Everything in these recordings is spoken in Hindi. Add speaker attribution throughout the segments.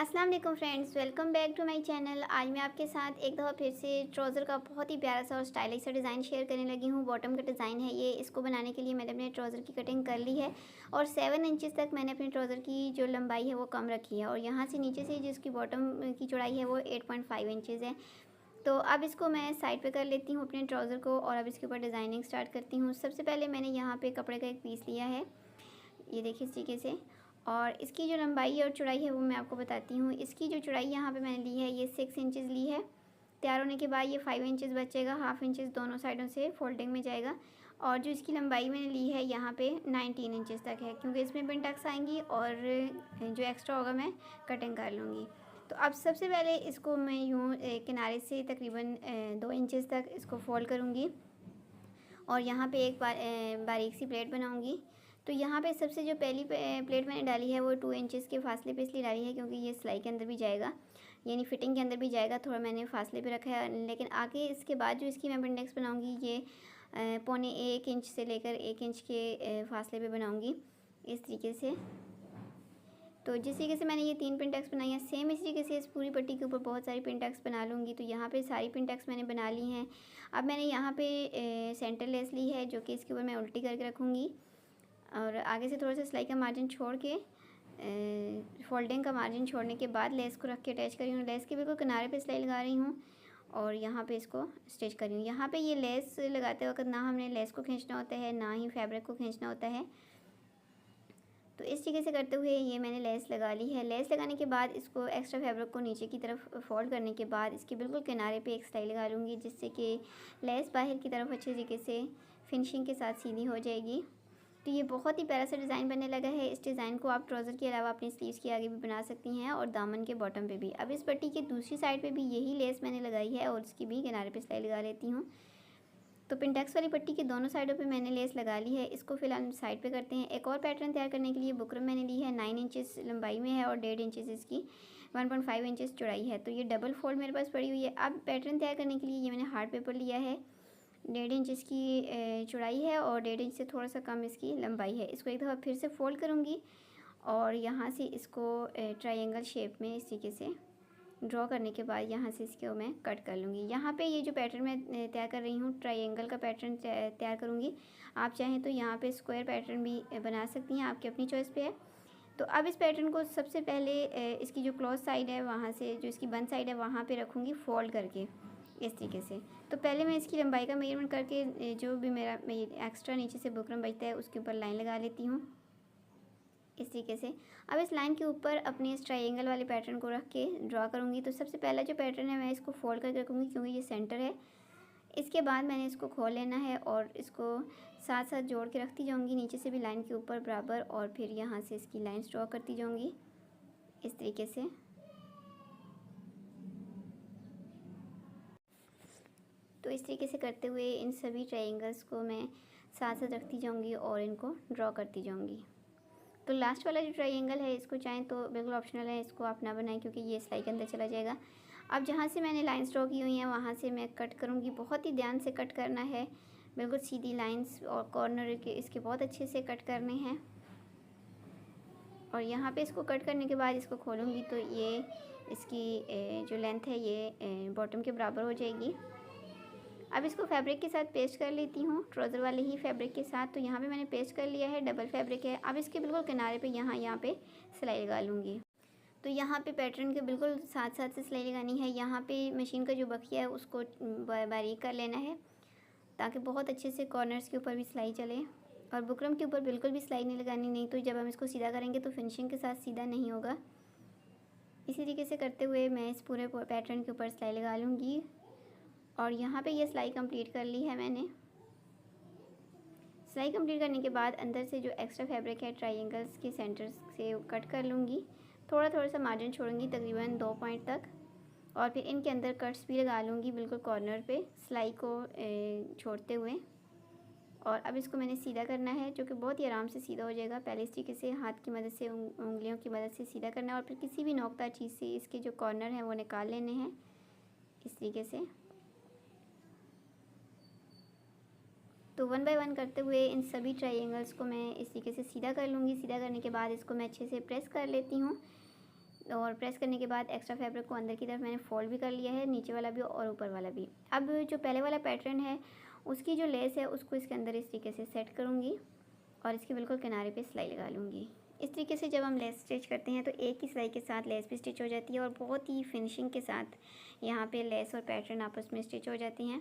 Speaker 1: अस्सलाम वालेकुम friends, welcome back to my channel. आज मैं आपके साथ एक दफ़ा फिर से ट्राउज़र का बहुत ही प्यारा सा और स्टाइलिश सा डिज़ाइन शेयर करने लगी हूँ। बॉटम का डिज़ाइन है ये। इसको बनाने के लिए मैंने अपने ट्राउज़र की कटिंग कर ली है और 7 इंचज़ तक मैंने अपने ट्राउज़र की जो लंबाई है वो कम रखी है और यहाँ से नीचे से जिसकी बॉटम की चौड़ाई है वो 8.5 इंचज़ है। तो अब इसको मैं साइड पे कर लेती हूँ अपने ट्राउज़र को और अब इसके ऊपर डिज़ाइनिंग स्टार्ट करती हूँ। सबसे पहले मैंने यहाँ पे कपड़े का एक पीस लिया है, ये देखिए इस तरीके से, और इसकी जो लंबाई और चौड़ाई है वो मैं आपको बताती हूँ। इसकी जो चौड़ाई यहाँ पे मैंने ली है ये 6 इंचज़ ली है। तैयार होने के बाद ये 5 इंचज़ बचेगा, हाफ इंचज़ दोनों साइडों से फोल्डिंग में जाएगा। और जो इसकी लंबाई मैंने ली है यहाँ पे 19 इंचज़ तक है, क्योंकि इसमें पिन टक्स आएंगी और जो एक्स्ट्रा होगा मैं कटिंग कर लूँगी। तो अब सबसे पहले इसको मैं यूँ किनारे से तकरीबन 2 इंचज़ तक इसको फोल्ड करूँगी और यहाँ पे एक बारीक सी प्लेट बनाऊँगी। तो यहाँ पे सबसे जो पहली प्लेट मैंने डाली है वो 2 इंचज़ के फासले पे इसलिए डाली है क्योंकि ये सिलाई के अंदर भी जाएगा, यानी फिटिंग के अंदर भी जाएगा। थोड़ा मैंने फासले पे रखा है, लेकिन आगे इसके बाद जो इसकी मैं अपेंडिक्स बनाऊँगी ये 1.25 इंच से लेकर 1 इंच के फासले पे बनाऊँगी इस तरीके से। तो जिस तरीके से मैंने ये 3 पिन टक्स बनाई हैं, सेम इस तरीके से इस पूरी पट्टी के ऊपर बहुत सारी पिन टक्स बना लूँगी। तो यहाँ पे सारी पिन टक्स मैंने बना ली हैं। अब मैंने यहाँ पे सेंटर लेस ली है जो कि इसके ऊपर मैं उल्टी करके रखूँगी और आगे से थोड़ा सा सिलाई का मार्जिन छोड़ के फोल्डिंग का मार्जिन छोड़ने के बाद लेस को रख के अटैच कर रही हूँ। लेस के बिल्कुल किनारे पे सिलाई लगा रही हूँ और यहाँ पे इसको स्टिच कर रही हूँ। यहाँ पे ये लेस लगाते वक्त ना हमने लेस को खींचना होता है ना ही फैब्रिक को खींचना होता है। तो इस तरीके से करते हुए ये मैंने लेस लगा ली है। लेस लगाने के बाद इसको एक्स्ट्रा फैब्रिक को नीचे की तरफ फोल्ड करने के बाद इसके बिल्कुल किनारे पे एक सिलाई लगा लूँगी, जिससे कि लेस बाहर की तरफ अच्छे तरीके से फिनिशिंग के साथ सीधी हो जाएगी। तो ये बहुत ही प्यारा सा डिज़ाइन बनने लगा है। इस डिज़ाइन को आप ट्राउज़र के अलावा अपनी स्लीव्स के आगे भी बना सकती हैं और दामन के बॉटम पे भी। अब इस पट्टी के दूसरी साइड पे भी यही लेस मैंने लगाई है और उसकी भी किनारे पे सिलाई लगा लेती हूँ। तो पिनटेक्स वाली पट्टी के दोनों साइडों पे मैंने लेस लगा ली है। इसको फिलहाल साइड पे करते हैं। एक और पैटर्न तैयार करने के लिए बुकरम मैंने ली है, 9 इंचज़ लंबाई में है और 1.5 इंचज़ इसकी 1.5 इंचज़ चौड़ाई है। तो ये डबल फोल्ड मेरे पास पड़ी हुई है। अब पैटर्न तैयार करने के लिए ये मैंने हार्ड पेपर लिया है, 1.5 इंच इसकी चौड़ाई है और 1.5 इंच से थोड़ा सा कम इसकी लंबाई है। इसको एक दफ़ा फिर से फोल्ड करूँगी और यहाँ से इसको ट्रायंगल शेप में इस तरीके से ड्रॉ करने के बाद यहाँ से इसको मैं कट कर लूँगी। यहाँ पे ये जो पैटर्न मैं तैयार कर रही हूँ ट्रायंगल का पैटर्न तैयार करूँगी। आप चाहें तो यहाँ पे स्क्वायर पैटर्न भी बना सकती हैं, आपकी अपनी चॉइस पे है। तो अब इस पैटर्न को सबसे पहले इसकी जो क्लोज साइड है वहाँ से जो इसकी बंद साइड है वहाँ पे रखूँगी फोल्ड करके इस तरीके से। तो पहले मैं इसकी लंबाई का मेजरमेंट करके जो भी मेरा एक्स्ट्रा नीचे से बुकरम बचता है उसके ऊपर लाइन लगा लेती हूँ इस तरीके से। अब इस लाइन के ऊपर अपने इस ट्रायंगल वाले पैटर्न को रख के ड्रॉ करूँगी। तो सबसे पहला जो पैटर्न है मैं इसको फोल्ड करके रखूँगी क्योंकि ये सेंटर है। इसके बाद मैंने इसको खोल लेना है और इसको साथ साथ जोड़ के रखती जाऊँगी, नीचे से भी लाइन के ऊपर बराबर, और फिर यहाँ से इसकी लाइंस ड्रॉ करती जाऊँगी इस तरीके से। तो इस तरीके से करते हुए इन सभी ट्रायंगल्स को मैं साथ साथ रखती जाऊँगी और इनको ड्रॉ करती जाऊँगी। तो लास्ट वाला जो ट्रायंगल है इसको चाहें तो बिल्कुल ऑप्शनल है, इसको आप ना बनाएं क्योंकि ये सिलाई के अंदर चला जाएगा। अब जहाँ से मैंने लाइंस ड्रॉ की हुई हैं वहाँ से मैं कट करूँगी। बहुत ही ध्यान से कट करना है, बिल्कुल सीधी लाइंस और कॉर्नर के इसके बहुत अच्छे से कट करने हैं। और यहाँ पे इसको कट करने के बाद इसको खोलूँगी तो ये इसकी जो लेंथ है ये बॉटम के बराबर हो जाएगी। अब इसको फैब्रिक के साथ पेस्ट कर लेती हूँ, ट्राउज़र वाले ही फैब्रिक के साथ। तो यहाँ पे मैंने पेस्ट कर लिया है, डबल फैब्रिक है। अब इसके बिल्कुल किनारे पे यहाँ पे सिलाई लगा लूँगी। तो यहाँ पे पैटर्न के बिल्कुल साथ साथ से सिलाई लगानी है। यहाँ पे मशीन का जो बखिया है उसको बारीक कर लेना है ताकि बहुत अच्छे से कॉर्नर्स के ऊपर भी सिलाई चले, और बुकरम के ऊपर बिल्कुल भी सिलाई नहीं लगानी, नहीं तो जब हम इसको सीधा करेंगे तो फिनिशिंग के साथ सीधा नहीं होगा। इसी तरीके से करते हुए मैं इस पूरे पैटर्न के ऊपर सिलाई लगा लूँगी और यहाँ पे ये सिलाई कंप्लीट कर ली है मैंने। सिलाई कंप्लीट करने के बाद अंदर से जो एक्स्ट्रा फैब्रिक है ट्रायंगल्स के सेंटर से कट कर लूँगी, थोड़ा थोड़ा सा मार्जिन छोड़ूंगी तकरीबन 2 पॉइंट तक, और फिर इनके अंदर कट्स भी लगा लूँगी बिल्कुल कॉर्नर पे सिलाई को छोड़ते हुए। और अब इसको मैंने सीधा करना है जो कि बहुत ही आराम से सीधा हो जाएगा। पहले इस तरीके से हाथ की मदद से उंगलियों की मदद से सीधा करना है और फिर किसी भी नोकदार चीज़ से इसके जो कॉर्नर हैं वो निकाल लेने हैं इस तरीके से। तो 1 बाय 1 करते हुए इन सभी ट्रायंगल्स को मैं इस तरीके से सीधा कर लूँगी। सीधा करने के बाद इसको मैं अच्छे से प्रेस कर लेती हूँ और प्रेस करने के बाद एक्स्ट्रा फैब्रिक को अंदर की तरफ मैंने फोल्ड भी कर लिया है, नीचे वाला भी और ऊपर वाला भी। अब जो पहले वाला पैटर्न है उसकी जो लेस है उसको इसके अंदर इस तरीके से सेट करूँगी और इसके बिल्कुल किनारे पे सिलाई लगा लूँगी। इस तरीके से जब हम लेस स्टिच करते हैं तो एक ही सिलाई के साथ लेस भी स्टिच हो जाती है और बहुत ही फिनिशिंग के साथ यहाँ पे लेस और पैटर्न आपस में स्टिच हो जाती हैं।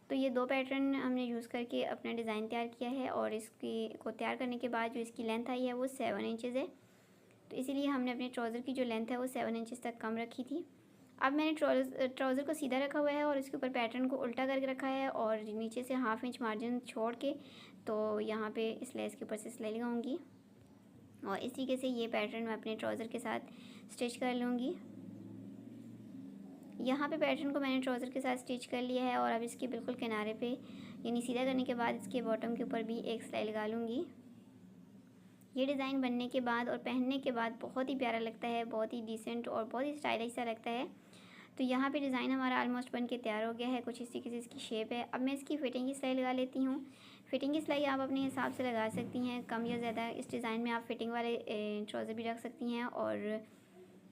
Speaker 1: तो ये 2 पैटर्न हमने यूज़ करके अपना डिज़ाइन तैयार किया है और इसकी को तैयार करने के बाद जो इसकी लेंथ आई है वो 7 इंचज़ है। तो इसीलिए हमने अपने ट्राउज़र की जो लेंथ है वो 7 इंचज़ तक कम रखी थी। अब मैंने ट्राउज़र को सीधा रखा हुआ है और इसके ऊपर पैटर्न को उल्टा करके रखा है और नीचे से 1/2 इंच मार्जिन छोड़ के तो यहाँ पे इस लेस के ऊपर से सिलाई लगाऊंगी और इस तरीके से ये पैटर्न मैं अपने ट्राउज़र के साथ स्टिच कर लूँगी। यहाँ पे पैटर्न को मैंने ट्राउज़र के साथ स्टिच कर लिया है और अब इसके बिल्कुल किनारे पे यानी सीधा करने के बाद इसके बॉटम के ऊपर भी एक सिलाई लगा लूँगी। ये डिज़ाइन बनने के बाद और पहनने के बाद बहुत ही प्यारा लगता है, बहुत ही डिसेंट और बहुत ही स्टाइलिश सा लगता है। तो यहाँ पे डिज़ाइन हमारा ऑलमोस्ट बन के तैयार हो गया है, कुछ इस तरीके से इसकी शेप है। अब मैं इसकी फ़िटिंग की सिलाई लगा लेती हूँ। फ़िटिंग की सिलाई आप अपने हिसाब से लगा सकती हैं, कम या ज़्यादा। इस डिज़ाइन में आप फ़िटिंग वाले ट्राउज़र भी रख सकती हैं और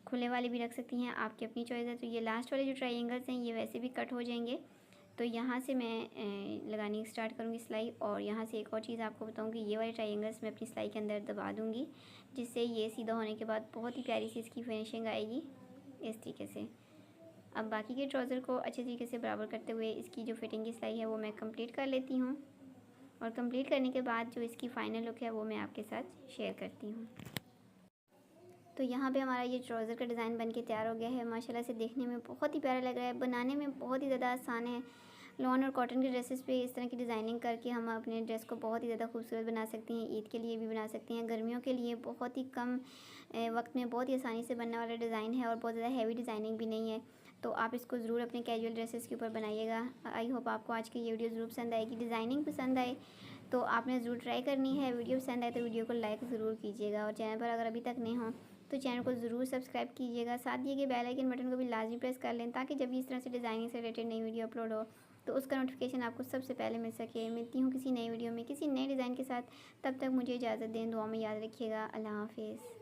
Speaker 1: खुले वाले भी रख सकती हैं, आपकी अपनी चॉइस है। तो ये लास्ट वाले जो ट्रायंगल्स हैं ये वैसे भी कट हो जाएंगे। तो यहाँ से मैं लगानी स्टार्ट करूँगी सिलाई और यहाँ से एक और चीज़ आपको बताऊँगी, ये वाले ट्रायंगल्स मैं अपनी सिलाई के अंदर दबा दूँगी, जिससे ये सीधा होने के बाद बहुत ही प्यारी सी इसकी फिनिशिंग आएगी इस तरीके से। अब बाकी के ट्राउज़र को अच्छे तरीके से बराबर करते हुए इसकी जो फिटिंग की सिलाई है वो मैं कंप्लीट कर लेती हूँ और कंप्लीट करने के बाद जो इसकी फ़ाइनल लुक है वो मैं आपके साथ शेयर करती हूँ। तो यहाँ पे हमारा ये ट्राउज़र का डिज़ाइन बन के तैयार हो गया है। माशाल्लाह से देखने में बहुत ही प्यारा लग रहा है, बनाने में बहुत ही ज़्यादा आसान है। लॉन और कॉटन के ड्रेसेस पे इस तरह की डिज़ाइनिंग करके हम अपने ड्रेस को बहुत ही ज़्यादा खूबसूरत बना सकते हैं। ईद के लिए भी बना सकते हैं, गर्मियों के लिए बहुत ही कम वक्त में बहुत ही आसानी से बनने वाला डिज़ाइन है और बहुत ज़्यादा हैवी डिज़ाइनिंग भी नहीं है। तो आप इसको ज़रूर अपने कैजुअल ड्रेसेस के ऊपर बनाइएगा। आई होप आपको आज की ये वीडियो ज़रूर पसंद आएगी, डिज़ाइनिंग पसंद आए तो आपने ज़रूर ट्राई करनी है। वीडियो पसंद आए तो वीडियो को लाइक ज़रूर कीजिएगा और चैनल पर अगर अभी तक नहीं हो तो चैनल को ज़रूर सब्सक्राइब कीजिएगा। साथ दिए गए बेल आइकन बटन को भी लाजमी प्रेस कर लें ताकि जब भी इस तरह से डिज़ाइनिंग से रिलेटेड नई वीडियो अपलोड हो तो उसका नोटिफिकेशन आपको सबसे पहले मिल सके। मिलती हूँ किसी नई वीडियो में किसी नए डिज़ाइन के साथ, तब तक मुझे इजाज़त दें। दुआ में याद रखिएगा। अल्लाह हाफिज़।